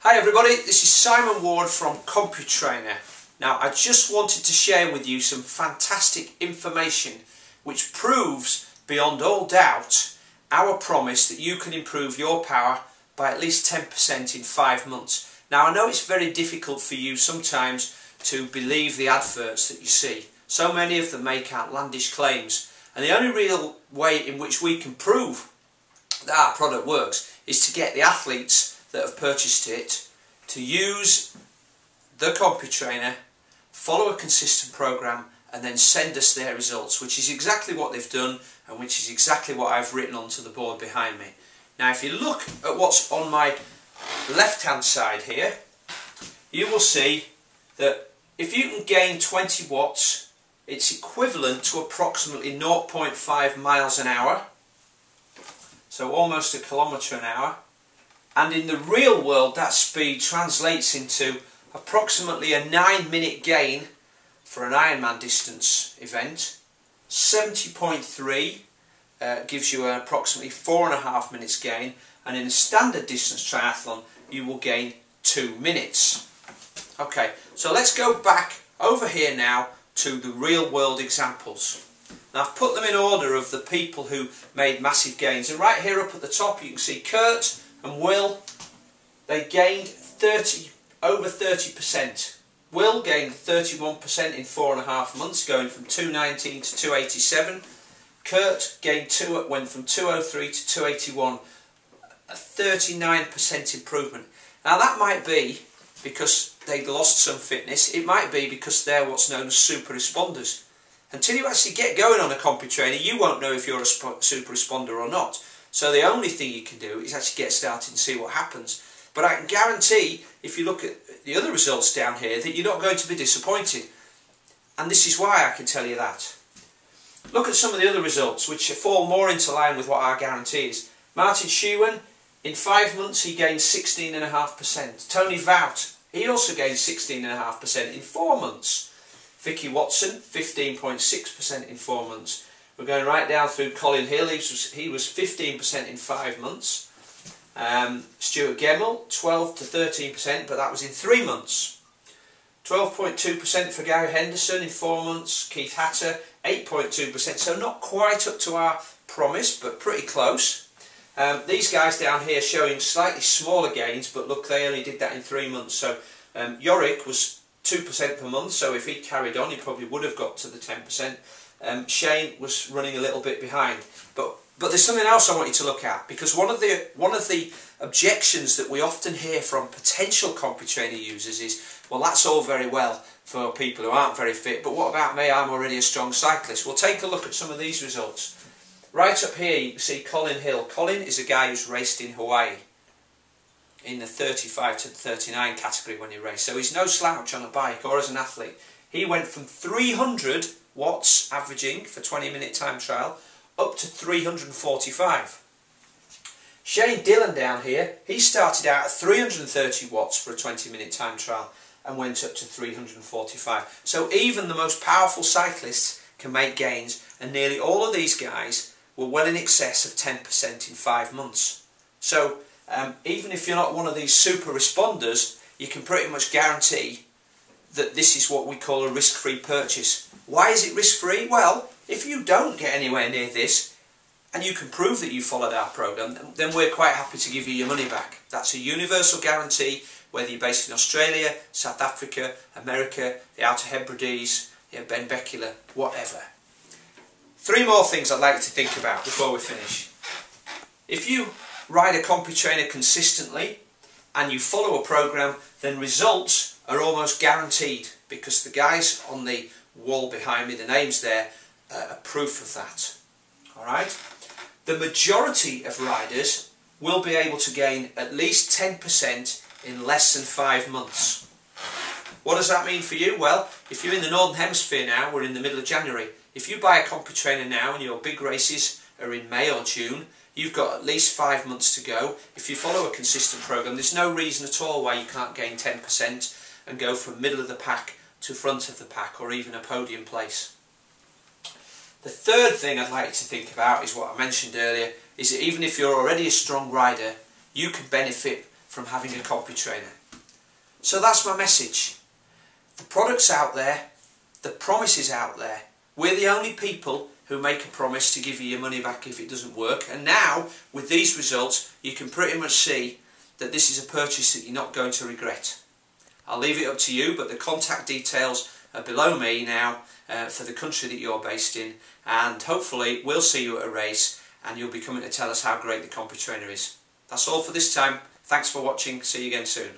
Hi everybody, this is Simon Ward from CompuTrainer. Now I just wanted to share with you some fantastic information which proves beyond all doubt our promise that you can improve your power by at least 10% in 5 months. Now I know it's very difficult for you sometimes to believe the adverts that you see. So many of them make outlandish claims, and the only real way in which we can prove that our product works is to get the athletes that have purchased it to use the CompuTrainer, follow a consistent program, and then send us their results, which is exactly what they've done and which is exactly what I've written onto the board behind me. Now if you look at what's on my left hand side here, you will see that if you can gain 20 watts, it's equivalent to approximately 0.5 miles an hour, so almost a kilometre an hour. And in the real world that speed translates into approximately a 9-minute gain for an Ironman distance event. 70.3 gives you an approximately 4.5 minutes gain, and in a standard distance triathlon you will gain 2 minutes. Okay, so let's go back over here now to the real world examples. Now I've put them in order of the people who made massive gains, and right here up at the top you can see Kurt and Will. They gained over 30%. Will gained 31% in 4.5 months, going from 219 to 287. Kurt went from 203 to 281, a 39% improvement. Now that might be because they lost some fitness. It might be because they're what's known as super responders. Until you actually get going on a CompuTrainer, you won't know if you're a super responder or not. So the only thing you can do is actually get started and see what happens. But I can guarantee, if you look at the other results down here, that you're not going to be disappointed. And this is why I can tell you that. Look at some of the other results which fall more into line with what our guarantee is. Martin Shewan, in 5 months he gained 16.5%. Tony Vout, he also gained 16.5% in 4 months. Vicky Watson, 15.6% in 4 months. We're going right down through Colin Hill, he was 15% in 5 months. Stuart Gemmell, 12 to 13%, but that was in 3 months. 12.2% for Gary Henderson in 4 months. Keith Hatter, 8.2%, so not quite up to our promise, but pretty close. These guys down here showing slightly smaller gains, but look, they only did that in 3 months. So Yorick was 2% per month, so if he carried on he probably would have got to the 10%. Shane was running a little bit behind, but there's something else I want you to look at, because one of the objections that we often hear from potential CompuTrainer users is, well, that's all very well for people who aren't very fit, but what about me? I'm already a strong cyclist. Well, take a look at some of these results. Right up here you can see Colin Hill. Colin is a guy who's raced in Hawaii in the 35 to 39 category when he raced, so he's no slouch on a bike or as an athlete. He went from 300 watts averaging for 20-minute time trial up to 345. Shane Dillon down here, he started out at 330 watts for a 20-minute time trial and went up to 345. So even the most powerful cyclists can make gains, and nearly all of these guys were well in excess of 10% in 5 months. So even if you're not one of these super responders, you can pretty much guarantee that this is what we call a risk-free purchase. Why is it risk-free? Well, if you don't get anywhere near this and you can prove that you followed our program, then we're quite happy to give you your money back. That's a universal guarantee, whether you're based in Australia, South Africa, America, the Outer Hebrides, Benbecula, whatever. 3 more things I'd like you to think about before we finish. If you ride a CompuTrainer consistently and you follow a program, then results are almost guaranteed, because the guys on the wall behind me, the names there, are proof of that. Alright? The majority of riders will be able to gain at least 10% in less than 5 months. What does that mean for you? Well, if you're in the Northern Hemisphere now, we're in the middle of January. If you buy a CompuTrainer now and your big races are in May or June, you've got at least 5 months to go. If you follow a consistent program, there's no reason at all why you can't gain 10% and go from middle of the pack to front of the pack, or even a podium place. The third thing I'd like you to think about is what I mentioned earlier, is that even if you're already a strong rider, you can benefit from having a CompuTrainer. So that's my message. The product's out there, the promise is out there. We're the only people who make a promise to give you your money back if it doesn't work, and now with these results you can pretty much see that this is a purchase that you're not going to regret. I'll leave it up to you, but the contact details are below me now for the country that you're based in, and hopefully we'll see you at a race and you'll be coming to tell us how great the CompuTrainer is. That's all for this time. Thanks for watching. See you again soon.